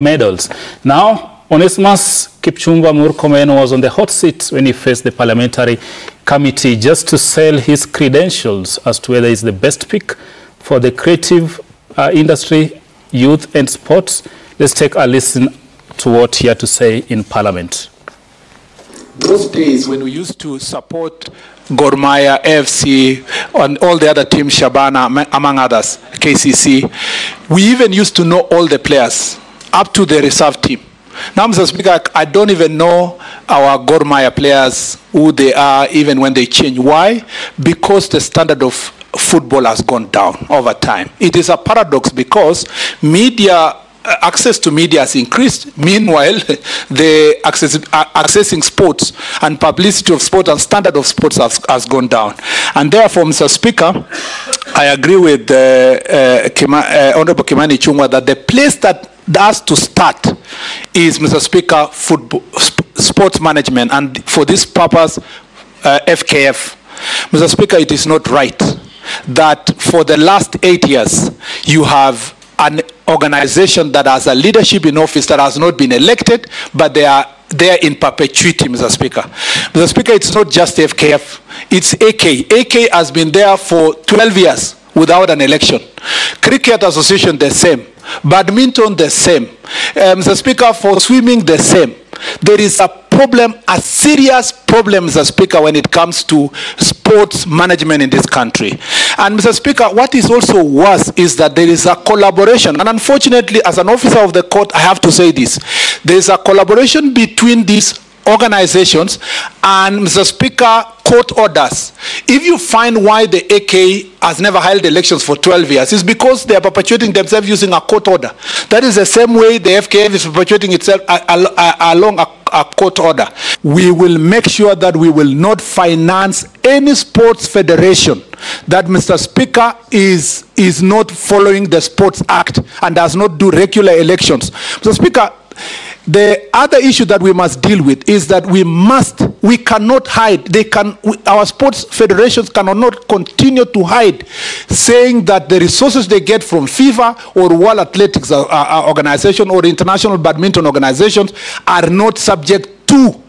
medals. Now, Onesimus Kipchumba Murkomen was on the hot seat when he faced the parliamentary committee just to sell his credentials as to whether he's the best pick for the creative industry, youth and sports. Let's take a listen to what he had to say in Parliament. Those days when we used to support Gor Mahia, FC, and all the other teams, Shabana, among others, KCC, we even used to know all the players, up to the reserve team. Now, Mr. Speaker, I don't even know our Gor Mahia players, who they are, even when they change. Why? Because the standard of football has gone down over time. It is a paradox because media, access to media has increased. Meanwhile, the accessing sports and publicity of sport and standard of sports has gone down. And therefore, Mr. Speaker, I agree with Honorable Kimani Ichung'wah that the place that has to start is, Mr. Speaker, football, sports management, and for this purpose, FKF. Mr. Speaker, it is not right that for the last 8 years, you have an organization that has a leadership in office that has not been elected, but they are there in perpetuity, Mr. Speaker. Mr. Speaker, it's not just FKF, it's AK. AK has been there for 12 years without an election. Cricket Association, the same. Badminton, the same. Mr. Speaker, for swimming, the same. There is a problem, a serious problem, Mr. Speaker, when it comes to sports management in this country. And Mr. Speaker, what is also worse is that there is a collaboration. And unfortunately, as an officer of the court, I have to say this. There is a collaboration between these organizations and, Mr. Speaker, court orders. If you find why the AK has never held elections for 12 years, it's because they are perpetuating themselves using a court order. That is the same way the FKF is perpetuating itself along a court order. We will make sure that we will not finance any sports federation that, Mr. Speaker, is not following the Sports Act and does not do regular elections. Mr. Speaker, the other issue that we must deal with is that we cannot hide. Our sports federations cannot continue to hide, saying that the resources they get from FIFA or World Athletics Organization or International Badminton Organizations are not subject to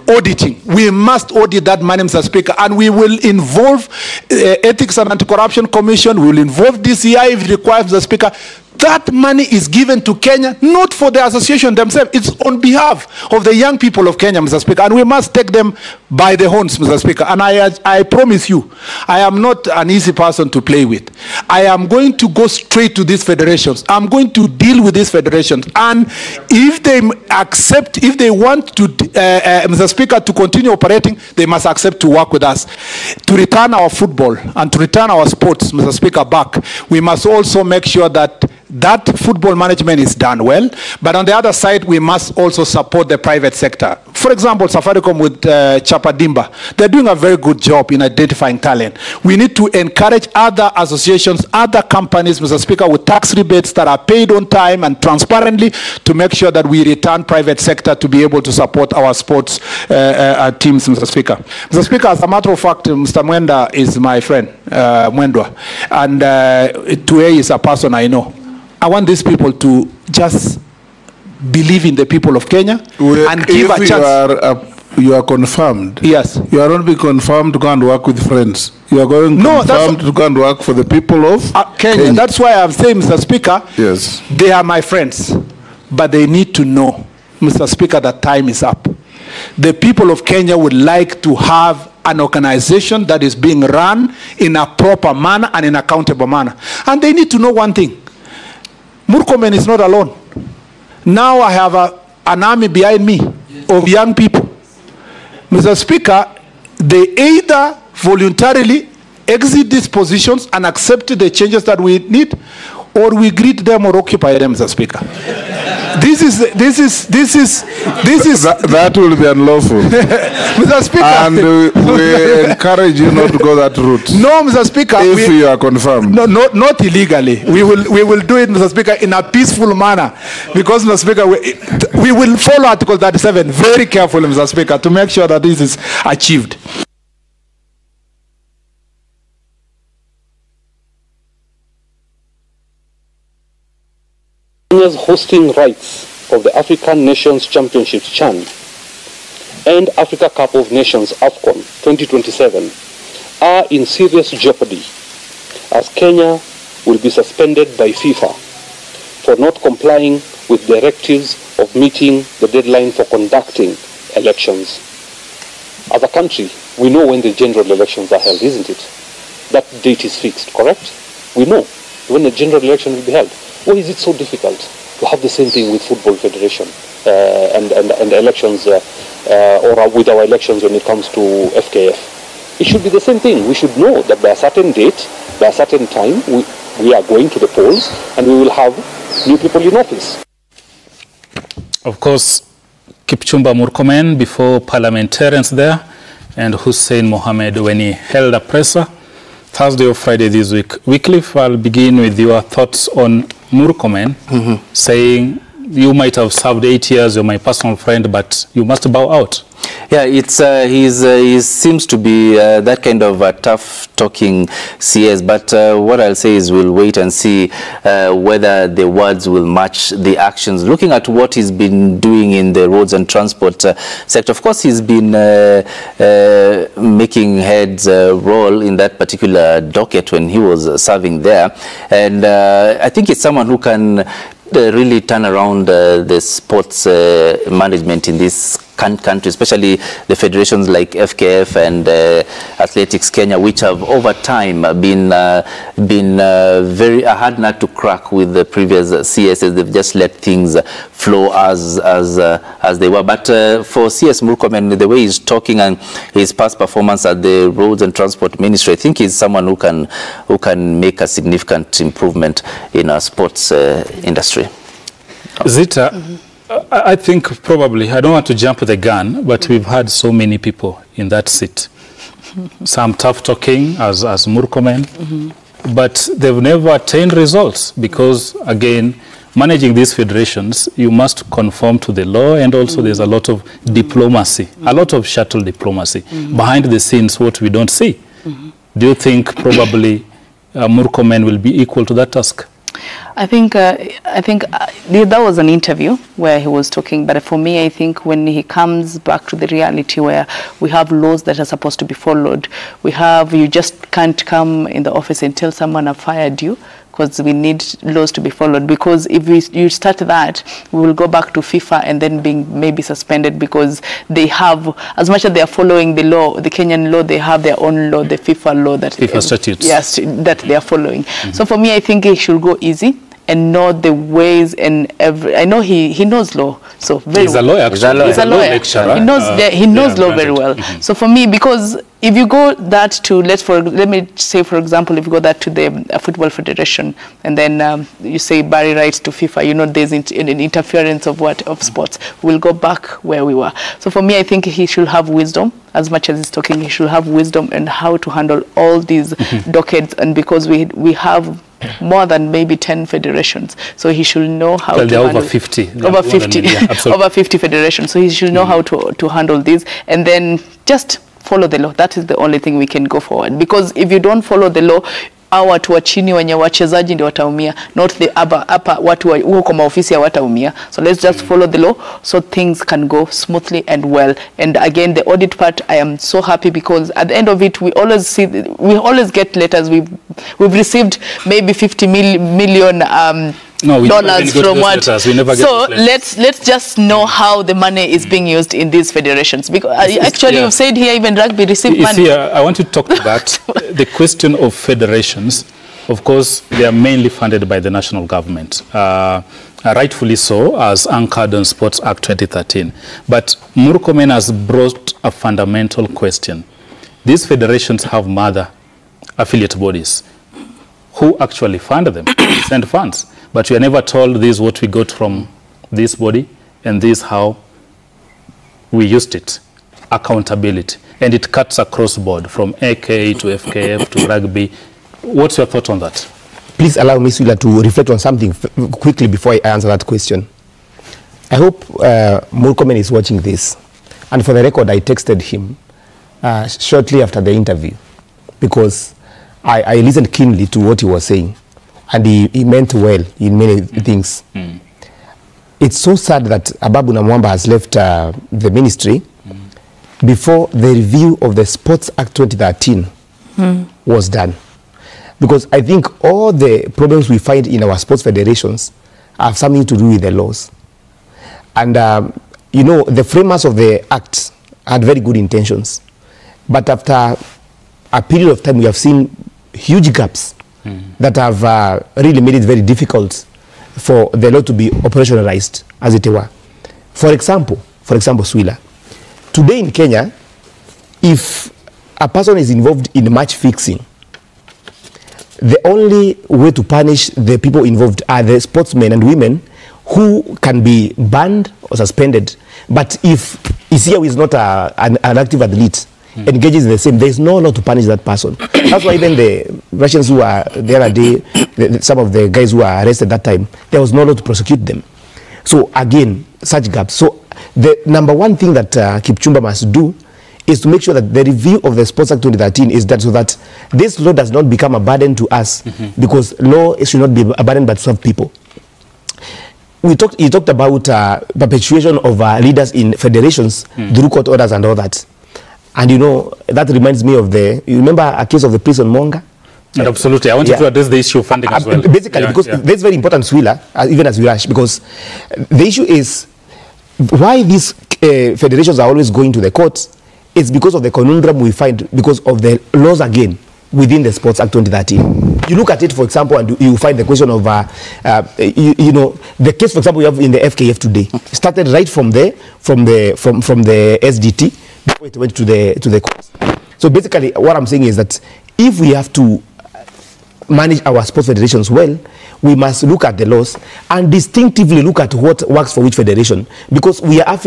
auditing. We must audit that money, Mr. Speaker, and we will involve Ethics and Anti-Corruption Commission. We will involve DCI if it requires, Mr. Speaker. That money is given to Kenya, not for the association themselves. It's on behalf of the young people of Kenya, Mr. Speaker, and we must take them by the horns, Mr. Speaker. And I promise you, I am not an easy person to play with. I am going to go straight to these federations. I'm going to deal with these federations. And if they accept, if they want to, Mr. Speaker, to continue operating, they must accept to work with us. To return our football and to return our sports, Mr. Speaker, back, we must also make sure that football management is done well, but on the other side, we must also support the private sector. For example, Safaricom with Chapadimba, they're doing a very good job in identifying talent. We need to encourage other associations, other companies, Mr. Speaker, with tax rebates that are paid on time and transparently to make sure that we return private sector to be able to support our sports teams, Mr. Speaker. Mr. Speaker, as a matter of fact, Mr. Mwenda is my friend, Mwendwa, and Tuei is a person I know. I want these people to just believe in the people of Kenya and give a chance. You are confirmed. Yes. You are not being confirmed to go and work with friends. You are going confirmed to go and work for the people of Kenya. That's why I'm saying, Mr. Speaker, yes, they are my friends, but they need to know, Mr. Speaker, that time is up. The people of Kenya would like to have an organization that is being run in a proper manner and in an accountable manner. And they need to know one thing. Murkomen is not alone. Now I have an army behind me of young people. Mr. Speaker, they either voluntarily exit these positions and accept the changes that we need, or we greet them or occupy them, Mr. Speaker. That will be unlawful. Mr. Speaker. And we encourage you not to go that route. No, Mr. Speaker. If you are confirmed. No, not illegally. We will do it, Mr. Speaker, in a peaceful manner. Because, Mr. Speaker, we will follow Article 37 very carefully, Mr. Speaker, to make sure that this is achieved. Kenya's hosting rights of the African Nations Championship CHAN and Africa Cup of Nations AFCON 2027 are in serious jeopardy, as Kenya will be suspended by FIFA for not complying with directives of meeting the deadline for conducting elections. As a country, we know when the general elections are held, isn't it? That date is fixed, correct? We know when the general election will be held. Why is it so difficult to have the same thing with Football Federation and elections, or with our elections when it comes to FKF? It should be the same thing. We should know that by a certain date, by a certain time, we are going to the polls and we will have new people in office. Of course, Kipchumba Murkomen before parliamentarians there, and Hussein Mohammed when he held a presser Thursday or Friday this week. Wycliffe, I'll begin with your thoughts on Murkomen saying you might have served 8 years, you're my personal friend, but you must bow out. Yeah, it's he seems to be that kind of tough-talking CS. But what I'll say is we'll wait and see whether the words will match the actions. Looking at what he's been doing in the roads and transport sector, of course, he's been making heads roll in that particular docket when he was serving there, and I think it's someone who can really turn around the sports management in this country, especially the federations like FKF and Athletics Kenya, which have over time been very hard nut to crack with the previous CSs. They've just let things flow as they were. But for CS Murkomen, the way he's talking and his past performance at the Roads and Transport Ministry, I think he's someone who can make a significant improvement in our sports industry. Zita, I think probably, I don't want to jump the gun, but we've had so many people in that seat. Some tough talking as Murkomen, but they've never attained results because, again, managing these federations, you must conform to the law, and also there's a lot of diplomacy, a lot of shuttle diplomacy. Behind the scenes, what we don't see. Do you think probably Murkomen will be equal to that task? I think that was an interview where he was talking, but for me, I think when he comes back to the reality where we have laws that are supposed to be followed, you just can't come in the office and tell someone I fired you, because we need laws to be followed. Because if you start that, we will go back to FIFA and then being maybe suspended, because they have, as much as they are following the law, the Kenyan law, they have their own law, the FIFA law that FIFA statutes. Yes, that they are following. So for me, I think he should go easy and know the ways, and I know he knows law, so very he's a lawyer. He's a lawyer. Lecturer. He knows law very well. So for me, because if you go that to let me say, for example, if you go that to the Football Federation, and then you say Barry writes to FIFA, you know there's an interference of sports. We'll go back where we were. So for me, I think he should have wisdom. As much as he's talking, he should have wisdom and how to handle all these dockets, and because we have more than maybe 10 federations, so he should know how to handle over 50. Over 50, over 50 federations. So he should know how to handle these, and then just follow the law. That is the only thing we can go forward, because if you don't follow the law, watu wa chini wenye wachezaji ndio wataumia, not the upper watu huko maofisi wataumia. So let's just follow the law so things can go smoothly and well. And again, the audit part, I am so happy, because at the end of it, we always get letters. We've received maybe 50 million dollars from what. So let's just know how the money is being used in these federations, because actually you've said here even rugby received money. I want to talk about the question of federations. Of course, they are mainly funded by the national government, rightfully so, as anchored on Sports Act 2013. But Murkomen has brought a fundamental question. These federations have mother affiliate bodies who actually fund them, send funds. But we are never told this is what we got from this body, and this is how we used it. Accountability. And it cuts across board from AK to FKF to rugby. What's your thought on that? Please allow me, Sula, to reflect on something quickly before I answer that question. I hope Murkomen is watching this. And for the record, I texted him shortly after the interview, because I listened keenly to what he was saying. And he meant well in many things. it's so sad that Ababu Namwamba has left the ministry before the review of the Sports Act 2013 was done. Because I think all the problems we find in our sports federations have something to do with the laws. And, you know, the framers of the Act had very good intentions. But after a period of time, we have seen huge gaps that have really made it very difficult for the law to be operationalized, as it were. For example, Swila, today in Kenya, if a person is involved in match fixing, the only way to punish the people involved are the sportsmen and women who can be banned or suspended. But if Isia is not an active athlete, engages in the same, there is no law to punish that person. That's why even the Russians who were the other day, some of the guys who were arrested that time, there was no law to prosecute them. So again, such gaps. So the number one thing that Kipchumba must do is to make sure that the review of the Sports Act 2013 is that so that this law does not become a burden to us, because law should not be a burden but to serve people. He talked about perpetuation of leaders in federations through court orders and all that. And you know, that reminds me of you remember a case of the prison monger? Absolutely. I wanted to address the issue of funding as well. Basically, because that's very important, Swila, even as we rush, because the issue is why these federations are always going to the courts. It's because of the conundrum we find, because of the laws again within the Sports Act 2013. You look at it, for example, and you find the question of, you know, the case, for example, we have in the FKF today. It started right from the SDT before it went to the courts. So basically, what I'm saying is that if we have to manage our sports federations well, we must look at the laws and distinctively look at what works for which federation, because we are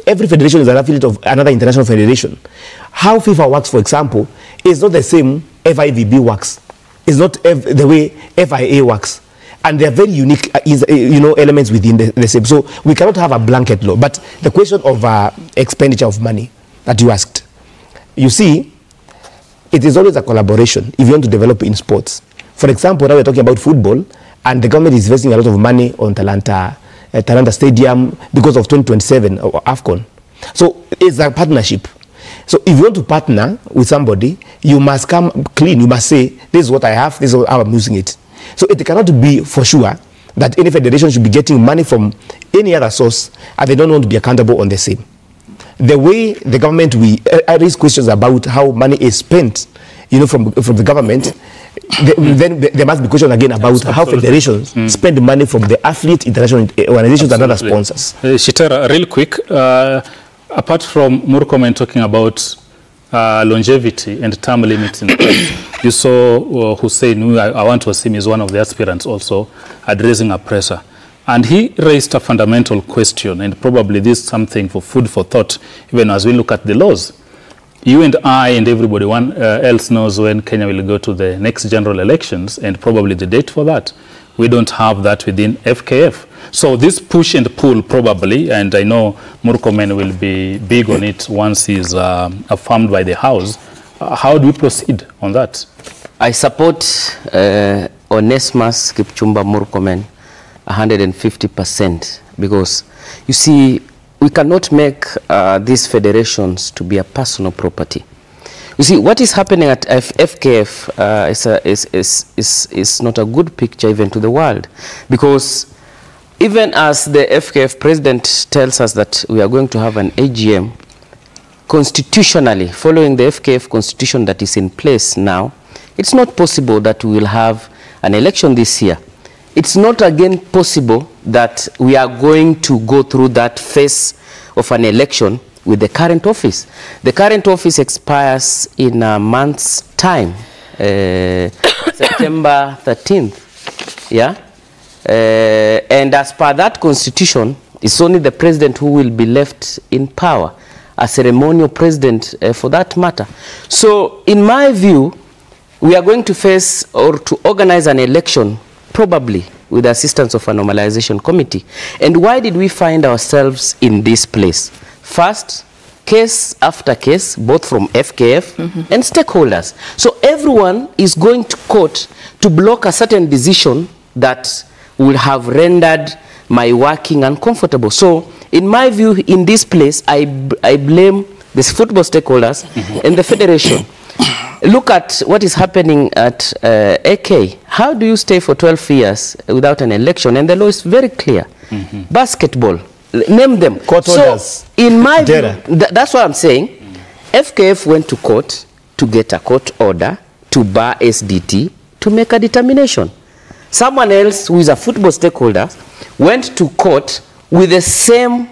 every federation is an affiliate of another international federation. How FIFA works, for example, is not the same FIVB works. It's not the way FIA works, and they are very unique, you know, elements within the same. So we cannot have a blanket law. But the question of expenditure of money that you asked, you see, it is always a collaboration if you want to develop in sports. For example, now we're talking about football, and the government is investing a lot of money on Talanta Stadium because of 2027 or AFCON. So it's a partnership. So if you want to partner with somebody, you must come clean. You must say, this is what I have, this is how I'm using it. So it cannot be for sure that any federation should be getting money from any other source, and they don't want to be accountable on the same. The way the government, we raise questions about how money is spent, you know, from the government, then there must be question again about how federations spend money from the athlete international organizations and other sponsors. Shitera, real quick, apart from Murkomen talking about longevity and term limiting, you saw Hussein, I want to assume is one of the aspirants also, addressing a presser. And he raised a fundamental question, and probably this is something for food for thought, even as we look at the laws. You and I and everybody else knows when Kenya will go to the next general elections and probably the date for that. We don't have that within FKF. So this push and pull probably, and I know Murkomen will be big on it once he's affirmed by the House. How do we proceed on that? I support Onesmus Kipchumba Murkomen 150%, because you see, we cannot make these federations to be a personal property. You see, what is happening at FKF is not a good picture even to the world, because even as the FKF president tells us that we are going to have an AGM, constitutionally, following the FKF constitution that is in place now, it's not possible that we will have an election this year. It's not again possible that we are going to go through that phase of an election with the current office. The current office expires in a month's time, September 13th, yeah? And as per that constitution, it's only the president who will be left in power, a ceremonial president for that matter. So in my view, we are going to face or to organize an election probably with the assistance of a normalization committee. And why did we find ourselves in this place? First, case after case, both from FKF and stakeholders. So everyone is going to court to block a certain decision that will have rendered my working uncomfortable. So, in my view, in this place, I blame the football stakeholders and the federation. Look at what is happening at AK. How do you stay for 12 years without an election? And the law is very clear. Basketball, name them. Court orders. In my view, that's what I'm saying. FKF went to court to get a court order to bar SDT to make a determination. Someone else who is a football stakeholder went to court with the same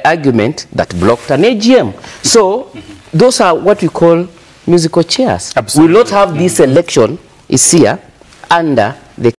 argument that blocked an AGM. So those are what we call musical chairs. Absolutely. We will not have this election is here under